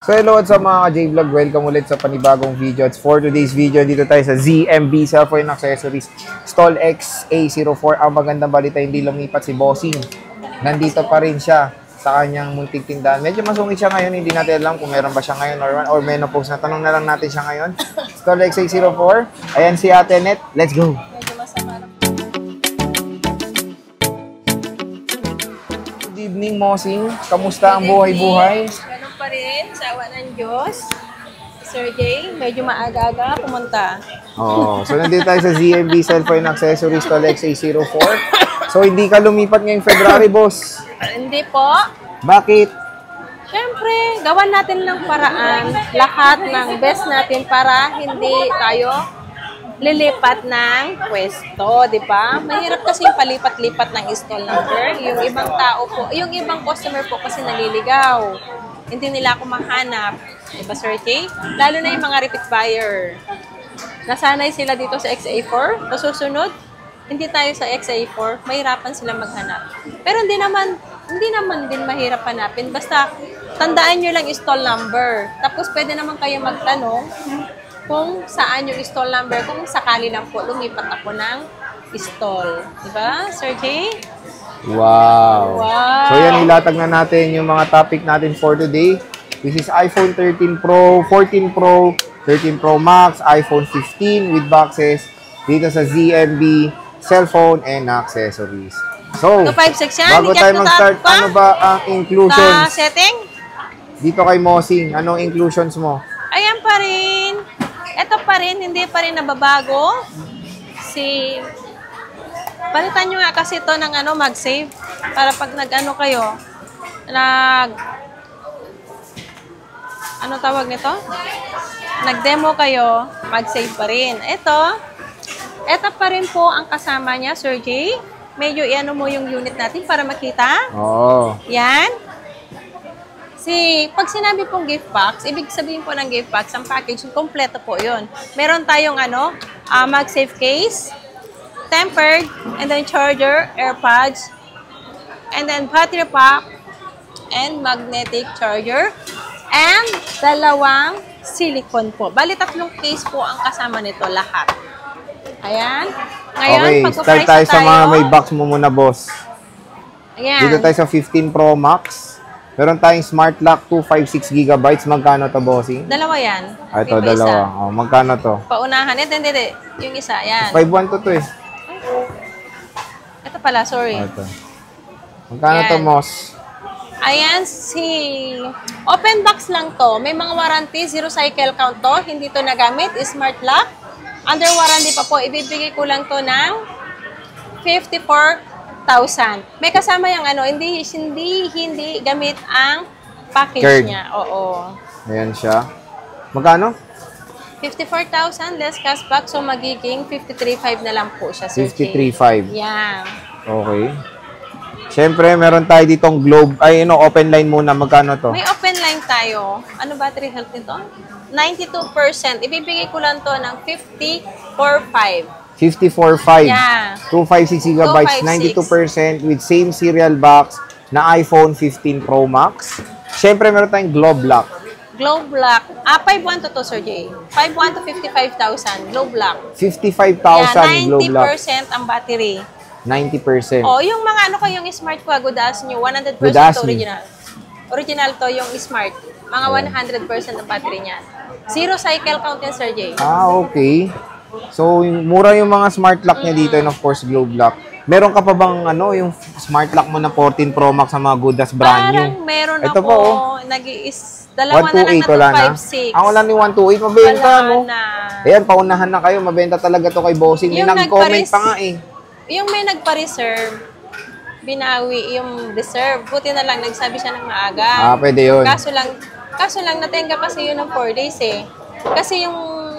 So hello sa mga ka-J-Vlog, welcome ulit sa panibagong video. At for today's video, dito tayo sa ZMB Cellphone Accessories Stall XA04. Ang magandang balita, hindi lumipat si Bossing. Nandito pa rin siya sa kanyang munting tindahan. Medyo masungit siya ngayon, hindi natin alam kung meron ba siya ngayon or menopause na. Tanong na lang natin siya ngayon. Stall XA04. Ayan si Ate Net. Let's go! Good evening, Bossing. Kamusta ang buhay-buhay? Pa rin, sa awa ng Diyos. Sir Jay, medyo maaga-aga pumunta. Oo. So, nandito tayo sa ZMB Cellphone Accessories Stall XA04. So, hindi ka lumipat ngayong February, boss? Hindi po. Bakit? Siyempre, gawan natin ng paraan. Lahat ng best natin para hindi tayo lilipat ng pwesto, di ba? Mahirap kasi palipat-lipat ng stall number. Yung ibang tao po, yung ibang customer po kasi naliligaw. Hindi nila ako mahanap. Diba, Sir Jay? Lalo na yung mga repeat buyer. Nasanay sila dito sa XA4. Susunod, hindi tayo sa XA4. Mahirapan sila maghanap. Pero hindi naman din mahirap hanapin. Basta, tandaan nyo lang yung stall number. Tapos, pwede naman kayo magtanong kung saan yung stall number. Kung sakali lang po, lumipat ako ng stall. Diba, Sir Jay? Wow. So yan, ilatag na natin yung mga topic natin for today. This is iPhone 13 Pro, 14 Pro, 13 Pro Max, iPhone 15 with boxes dito sa ZMB Cellphone and Accessories. So, 256 yan. bago tayo mag-start, ano ba ang inclusions? Setting? Dito kay Mossing, anong inclusions mo? Ayan pa rin. Ito pa rin, hindi pa rin nababago. Palitan nyo nga kasi ito ng mag-save. Para pag nag-ano kayo, ano tawag nito? Nag-demo kayo, mag-save pa rin. Ito pa rin po ang kasama niya, Sir Jay. Medyo iano mo yung unit natin para makita. Oo. Yan. Pag sinabi pong gift box, ibig sabihin po ng gift box, ang package, kompleto po yun. Meron tayong mag-save case, tempered, and then charger, AirPods, and then battery pack, and magnetic charger, and dalawang silicone po. Bali, 3 case po ang kasama nito lahat. Ayan. Ngayon, okay, start tayo sa mga may box mo muna, boss. Ayan. Dito tayo sa 15 Pro Max. Meron tayong Smart Lock 256 GB. Magkano to, bossing? Dalawa yan. Ito, dalawa. Oh, magkano to? Paunahan. Hindi. Yung isa, yan. 512 to eh. Ito pala, sorry. Ito. Magkano to, Moss? Ayan, open box lang to. May mga warranty, 0 cycle count to. Hindi to nagamit, Smart Lock. Under warranty pa po, ibibigay ko lang to ng 54,000. May kasama yung hindi gamit ang package niya. Oo. Ayan siya. Magkano? 54,000 less cashback, so magiging 53,500 na lang po siya, Sir 53,500. Yeah. Okay. Siyempre, meron tayo ditong globe. Open line muna. Magkano to? May open line tayo. Ano battery health nito? 92%. Ibibigay ko lang to ng 54,500. 54,500. Yeah. 256 GB, 92% with same serial box na iPhone 15 Pro Max. Siyempre, meron tayong globe lock. Globe lock. 512 to, Sir Jay. 512 to 55,000. Globe lock. 55,000 globe lock. 90% ang battery. 90%. Yung mga yung smart ko, good as new. 100% original. Original to yung smart. Mga 100% ang battery niyan. 0 cycle count yan, Sir Jay. Okay. So, mura yung mga smart lock niya dito and of course, globe lock. Meron ka pa bang yung smart lock mo na 14 Pro Max sa mga good as brand new? Parang meron ito ako. Po, dalawa na lang na 256. Wala ni 128. Mabenta, no? Na. Ayan, paunahan na kayo. Mabenta talaga to kay Bossing. May nag-comment pa nga eh. Yung may nagpa-reserve, binawi yung reserve. Buti na lang, nagsabi siya ng maaga. Pwede yun. Kaso lang, natenga kasi yun ng 4 days eh. Kasi yung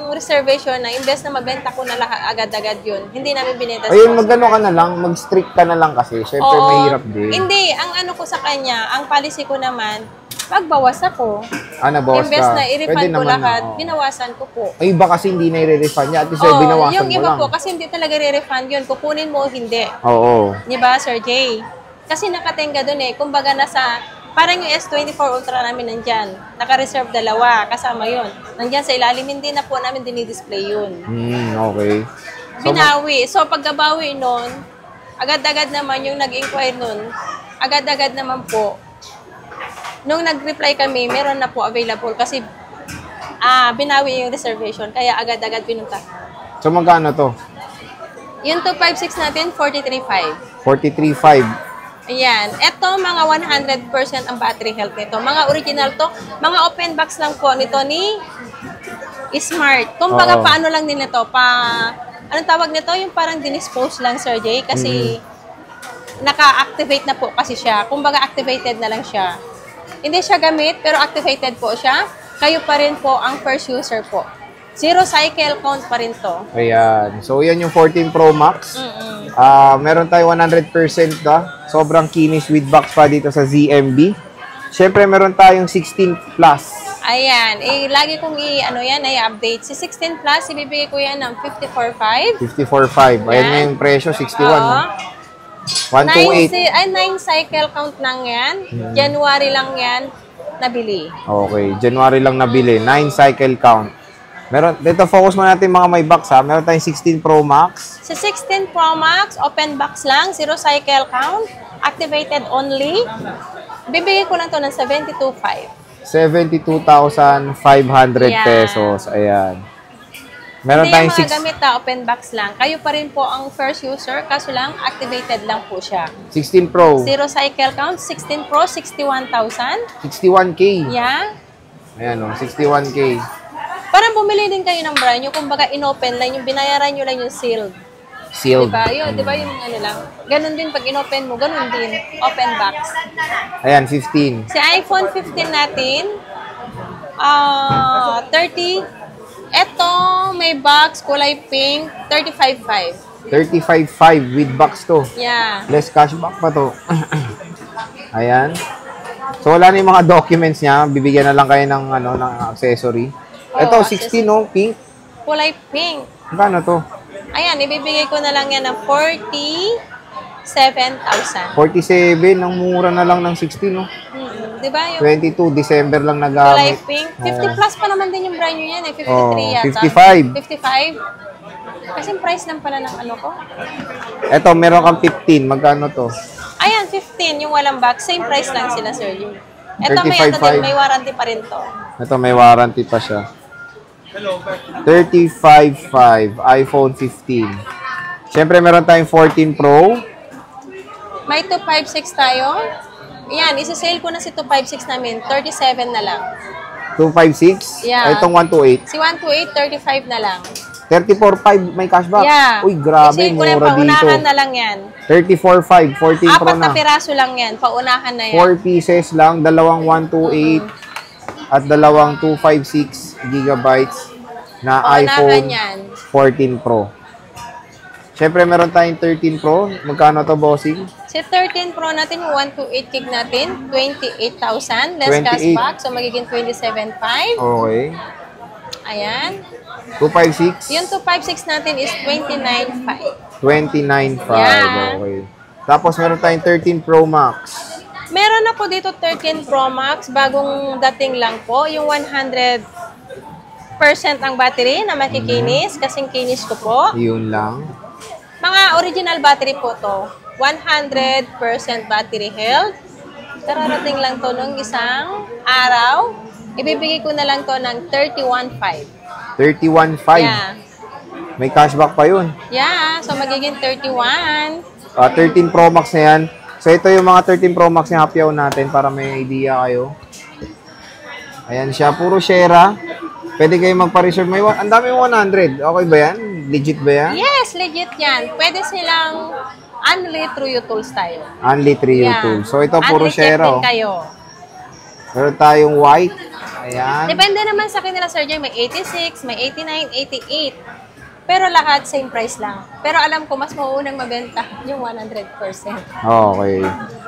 reservation na, imbes na mabenta ko na agad-agad yun, hindi namin binenta. Ayun, mag-ano ka na lang, mag-strict ka na lang kasi. Siyempre, mahirap din. Hindi, ang ko sa kanya, ang policy ko naman, pagbawas ako. Nabawas imbes ka. na i-refund ko lahat, binawasan ko po. Ay, iba kasi hindi na i-refund niya. At least binawasan yung mo iba lang. po, kasi hindi talaga i-refund yun. Kukunin mo o hindi. Oo. Di ba, Sir Jay? Kasi nakatenga dun eh. Kumbaga nasa Parang yung S24 Ultra namin nandyan. Naka-reserve dalawa, kasama yun. Nandyan sa ilalim, hindi na po namin dinidisplay yun. Okay. So, Binawi. So, pagkabawi nun, agad-agad naman yung nag-inquire nun, agad-agad naman po. Nung nag-reply kami, meron na po available kasi binawi yung reservation. Kaya agad-agad pinunta. so magkano to? Yung 256 natin, 43.5. 43.5. Ayan. Ito, mga 100% ang battery health nito. Mga original to. Mga open box lang po nito ni Smart. Kumbaga, paano lang din ito? Anong tawag nito? Yung parang dinispose lang, Sir Jay. Kasi, naka-activate na po kasi siya. Kumbaga, activated na lang siya. Hindi siya gamit, pero activated po siya. Kayo pa rin po ang first user po. 0 cycle count pa rin to. Ayan. So, yan yung 14 Pro Max. Meron tayo 100% sobrang kinis with box pa dito sa ZMB. Siyempre, meron tayong 16 Plus. Ayan. Lagi kong i-update. Si 16 Plus, ibibigay ko yan ng 54.5. 54.5. Ayan nga yung presyo, 61. 128. 9 cycle count lang yan. January lang yan nabili. Okay. January lang nabili. 9 cycle count. Meron, dito focus mo natin mga may box ha. Meron tayong 16 Pro Max. Sa 16 Pro Max, open box lang, 0 cycle count, activated only. Bibigay ko lang to ng 72.5. 72,500 pesos. Ayan. Meron Hindi tayong yung mga gamit open box lang. Kayo pa rin po ang first user, kaso lang, activated lang po siya. 16 Pro. 0 cycle count, 16 Pro, 61,000. 61K. Yeah. Ayan o, 61K. Parang bumili din kayo ng brand nyo, kumbaga in-open lang, yung binayaran nyo lang yung sealed. Sealed. Diba yung ano lang. Ganun din pag in-open mo, ganun din. Open box. Ayan, 15. Si iPhone 15 natin, 30. Eto, may box, kulay pink, 35.5. 35.5 with box to. Yeah. Less cashback pa to. Ayan. So, wala na yung mga documents niya. Bibigyan na lang kayo ng, ng accessory. Ito, 16, no? Pink. Kulay pink. Magkano to? Ayan, ibibigay ko na lang yan ng 47,000. 47. Ang mura na lang ng 16, no? Diba yung 22, December lang kulay nagamit. pink? 50 plus pa naman din yung brand nyo yan eh. 53 yata. 55. 55? Kasi price lang pala ng ano ko. Ito, meron kang 15. Magkano to? Ayan, 15. Yung walang box. Same price lang sila, sir. Ito, may warranty pa rin to. Ito, may warranty pa siya. 35.5 iPhone 15. Siyempre, meron tayong 14 Pro. May 256 tayo. Yan, isa-sale ko na si 256 namin. 37 na lang. 256? Yeah. Itong 128? Si 128, 35 na lang. 34.5 may cashback? Yeah. Uy, grabe, Kasi mura dito. paunahan na lang yan. 34.5, 14 Pro 4 na. na piraso lang yan. Paunahan na yan. 4 pieces lang, dalawang 128 at dalawang 256 gigabytes na iPhone yan. 14 Pro. Siyempre, meron tayong 13 Pro. Magkano to, bossing? Si 13 Pro natin, yung 128 gig natin, 28,000. Less 28. cashback, so magiging 27,500. Okay. Ayan. 256? Yung 256 natin is 29,500. 29.5. Yeah. Okay. Tapos, meron tayong 13 Pro Max. Meron na po dito 13 Pro Max, bagong dating lang po. Yung 100% ang battery na makikinis, kasing kinis ko po. Yun lang. Mga original battery po to. 100% battery health. Kararating lang to nung isang araw. Ibibigay ko na lang to ng 31,500. 31.5. Yeah. May cashback pa yun. Yeah, so magiging 31. 13 Pro Max na yan. So, ito yung mga 13 Pro Max na happy hour natin para may idea kayo. Ayan siya. Puro Shera. Pwede kayo magpa-reserve. Ang dami yung 100. Okay ba yan? Legit ba yan? Yes, legit yan. Pwede silang Unli True Tools tayo. Unli Trio Tools. So, ito puro Shera. Unli kayo. Meron tayong white. Ayan. Depende naman sa kanila, Sir Jay. May 86, may 89, 88. Pero lahat, same price lang. Pero alam ko, mas mauunang mabenta yung 100%. Okay.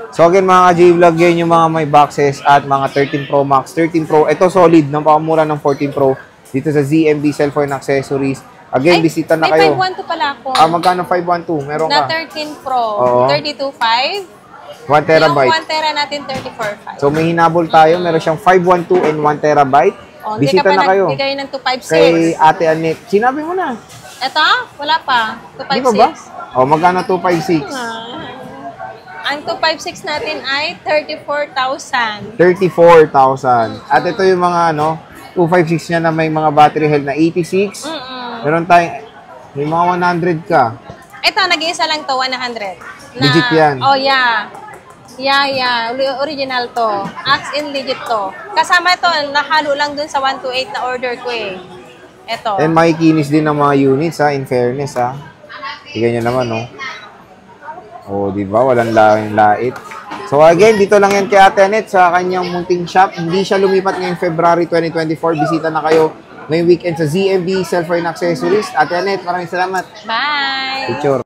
So again, mga J-Vlog, yan yung mga may boxes at mga 13 Pro Max. 13 Pro, ito solid, napakamura ng 14 Pro dito sa ZMB Cellphone Accessories. Again, bisita na kayo. May 512 pala ako. Magkano 512? Meron Na ka? 13 Pro, Oo. 32.5. 1 terabyte. Yung 1 tera natin, 34.5. So, may hinabol tayo. Meron siyang 512 and 1 terabyte. Oh, Bisita na kayo. Bigay ng 256. Kay Ate Annette. Sinabi mo na. Ito? Wala pa. Di ba ba? 256. O, magkano 256? Ang 256 natin ay 34,000. 34,000. At ito yung mga 256 niya na may mga battery health na 86. Meron tayong, may mga 100 ka. Ito, nag-iisa lang to, 100. Legit yan. Oh, yeah. Yeah. Original to. As in legit to. Kasama ito, nahalo lang dun sa 128 na order ko eh. Ito. And makikinis din ng mga units in fairness Tignan nyo naman Oh, di ba? Walang lait. So again, dito lang yan kay Ate Annette sa kanyang munting shop. Hindi siya lumipat ngayong February 2024. Bisita na kayo ngayong weekend sa ZMB Cellphone Accessories. Ate Annette, maraming salamat. Bye! Picture.